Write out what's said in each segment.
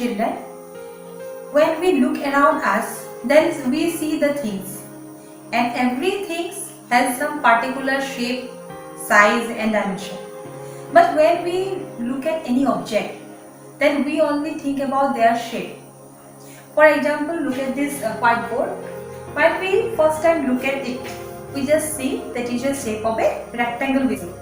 children, when we look around us, then we see the things, and everything has some particular shape, size and dimension. But when we look at any object, then we only think about their shape. For example, look at this whiteboard. When we first time look at it, we just see that it is a shape of a rectangle vessel.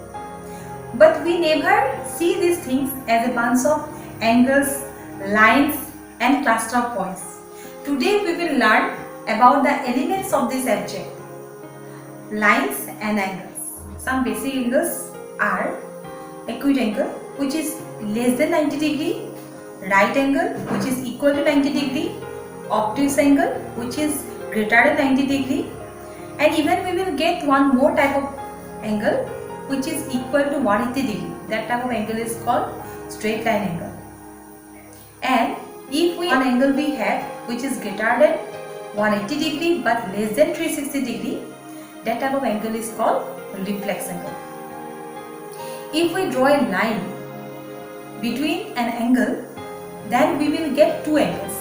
But we never see these things as a bunch of angles, lines and cluster of points. Today we will learn about the elements of this object, lines and angles. Some basic angles are acute angle, which is less than 90 degree, right angle, which is equal to 90 degree, obtuse angle, which is greater than 90 degree, and even we will get one more type of angle which is equal to 180 degree. That type of angle is called straight line angle. And if one angle we have which is greater than 180 degree but less than 360 degree, that type of angle is called reflex angle. If we draw a line between an angle, then we will get two angles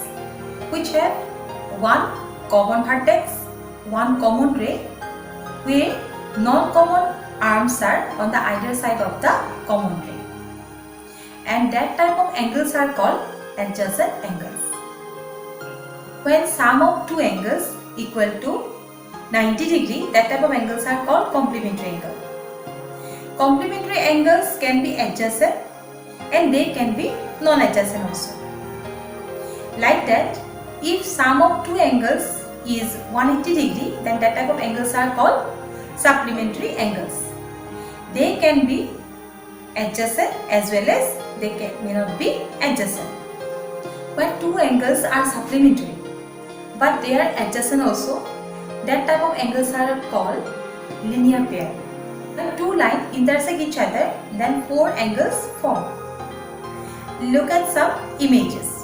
which have one common vertex, one common ray, where non-common arms are on the either side of the common ray, and that type of angles are called adjacent angles. When sum of two angles equal to 90 degree, that type of angles are called complementary angle. Complementary angles can be adjacent and they can be non-adjacent also. Like that, if sum of two angles is 180 degree, then that type of angles are called supplementary angles. They can be adjacent as well as they may not be adjacent. When two angles are supplementary but they are adjacent also, that type of angles are called linear pair. When two lines intersect each other, then four angles form. Look at some images.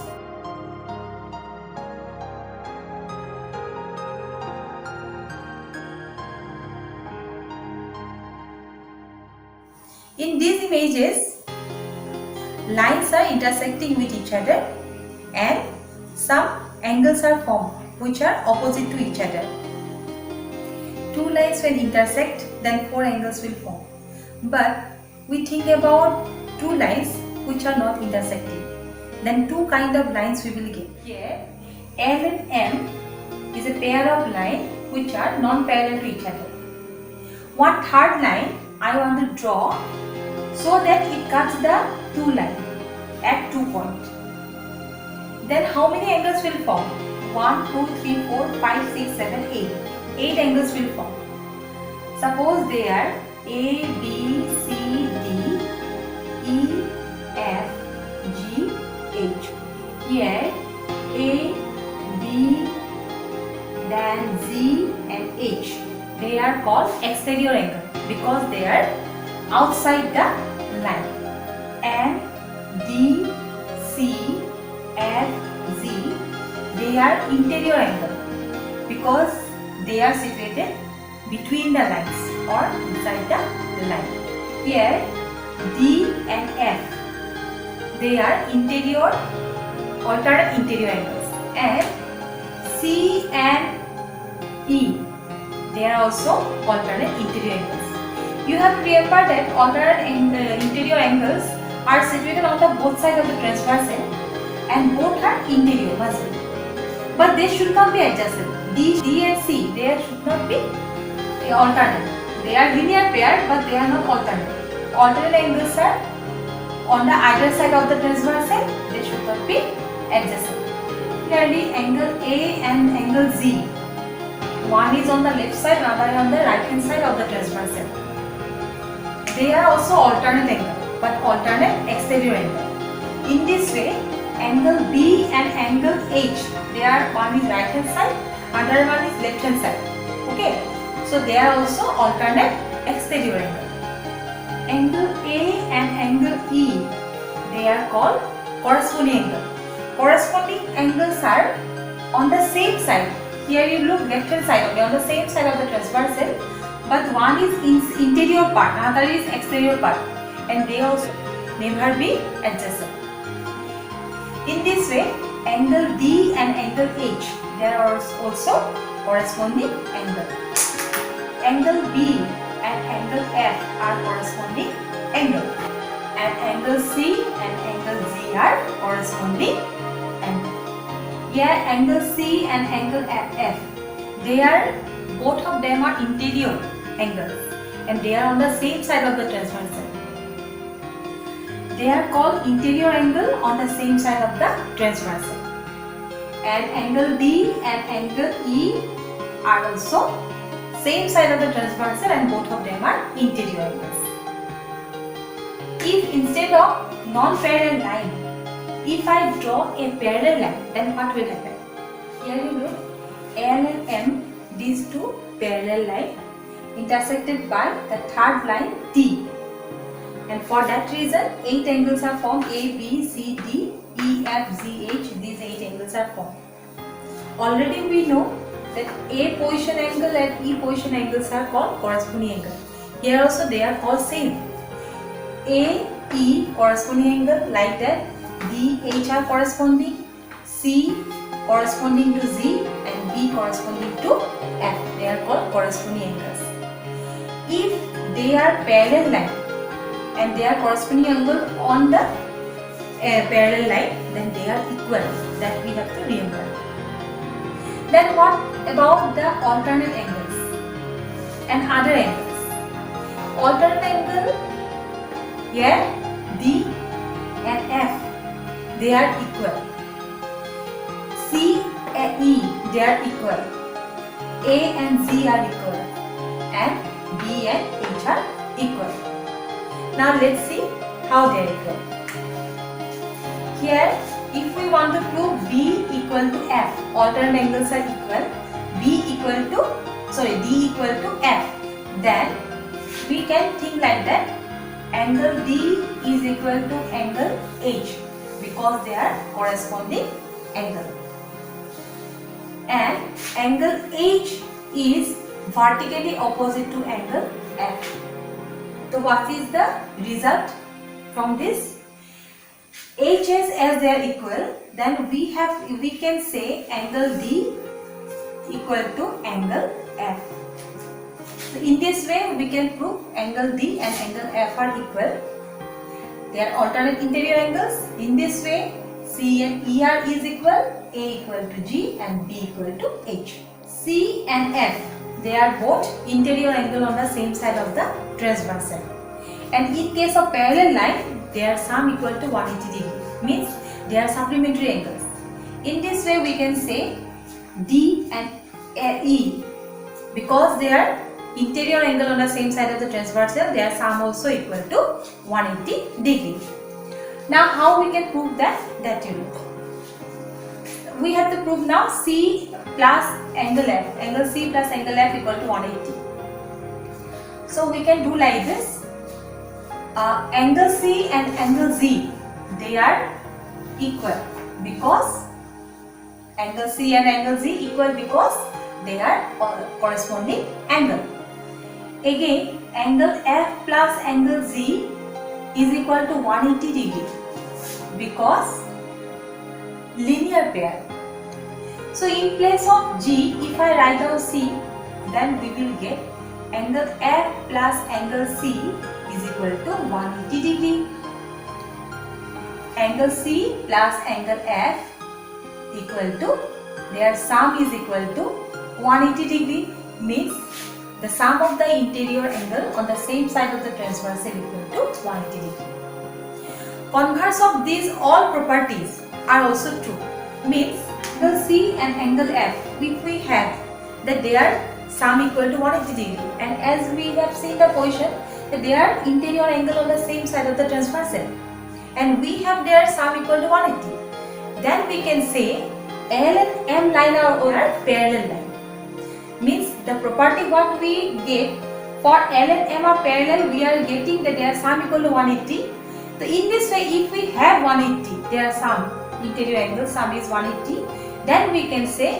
In these images, lines are intersecting with each other and some angles are formed which are opposite to each other. Two lines when intersect, then four angles will form. But we think about two lines which are not intersecting. Then two kind of lines we will get. Here, L and M is a pair of lines which are non-parallel to each other. One third line I want to draw so that it cuts the two lines at 2 points. Then how many angles will form? 1, 2, 3, 4, 5, 6, 7, 8. 8 angles will form. Suppose they are A, B, C, D, E, F, G, H. Here A, B, then Z and H. They are called exterior angle because they are outside the line. And D, C, F, Z, they are interior angle because they are situated between the lines or inside the line. Here D and F, they are interior, alternate interior angles, and C and E, they are also alternate interior angles. You have to remember that alternate interior angles are situated on the both sides of the transversal and both are interior must be. But they should not be adjacent. D and C, they should not be alternate. They are linear pair but they are not alternate. Alternate angles are on the either side of the transversal, they should not be adjacent. Similarly, angle A and angle Z, one is on the left side, another on the right hand side of the transversal. They are also alternate angle but alternate exterior angle. In this way, angle B and angle H, they are, one is right hand side, other one is left hand side. Okay, so they are also alternate exterior angle. Angle A and angle E, they are called corresponding angle. Corresponding angles are on the same side. Here you look left hand side, okay, on the same side of the transversal, but one is interior part, another is exterior part, and they also never be adjacent. In this way, angle D and angle H, there are also corresponding angle. Angle B and angle F are corresponding angle, and angle C and angle Z are corresponding angle. Here, angle C and angle F, both of them are interior angles, and they are on the same side of the transversal. They are called interior angle on the same side of the transversal. And angle D and angle E are also same side of the transversal, and both of them are interior angles. If instead of non-parallel line, if I draw a parallel line, then what will happen? Here you know L and M, these two parallel lines intersected by the third line T. And for that reason, 8 angles are formed. A, B, C, D, E, F, G, H. These 8 angles are formed. Already we know that A position angle and E position angles are called corresponding angle. Here also they are called same. A, E corresponding angle like that. D, H are corresponding. C corresponding to Z, and B corresponding to F. They are called corresponding angles. If they are parallel line and they are corresponding angle on the parallel line, then they are equal. That we have to remember. Then what about the alternate angles and other angles? Alternate angle, here D and F, they are equal. C and E, they are equal. A and Z are equal, and B and H are equal. Now let's see how they are equal. Here, if we want to prove B equal to F, alternate angles are equal, D equal to F, then we can think like that angle D is equal to angle H, because they are corresponding angle. And angle H is vertically opposite to angle F. So what is the result from this? H's as they are equal, then we can say angle D equal to angle F. So in this way we can prove angle D and angle F are equal. They are alternate interior angles. In this way, C and ER is equal, A equal to G and B equal to H. C and F, they are both interior angle on the same side of the transversal. And in case of parallel line, their sum equal to 180 degree, means they are supplementary angles. In this way we can say D and E, because they are interior angle on the same side of the transversal, their sum also equal to 180 degree. Now how we can prove that you know. We have to prove now C plus angle F, angle C plus angle F equal to 180. So we can do like this. Angle C and angle Z, they are equal because angle C and angle Z equal because they are corresponding angle. Again, angle F plus angle Z is equal to 180 degree because linear pair. So in place of G, if I write down C, then we will get angle F plus angle C is equal to 180 degree. Angle C plus angle F equal to, their sum is equal to 180 degree, means the sum of the interior angle on the same side of the transversal equal to 180 degree. Converse of these all properties are also true, means angle C and angle F, if we have that they are sum equal to 180 degree, and as we have seen the question that they are interior angle on the same side of the transversal, and we have their sum equal to 180, then we can say L and M line are parallel line. Means the property what we get for L and M are parallel, we are getting that their sum equal to 180. So in this way, if we have 180, their sum interior angle sum is 180, then we can say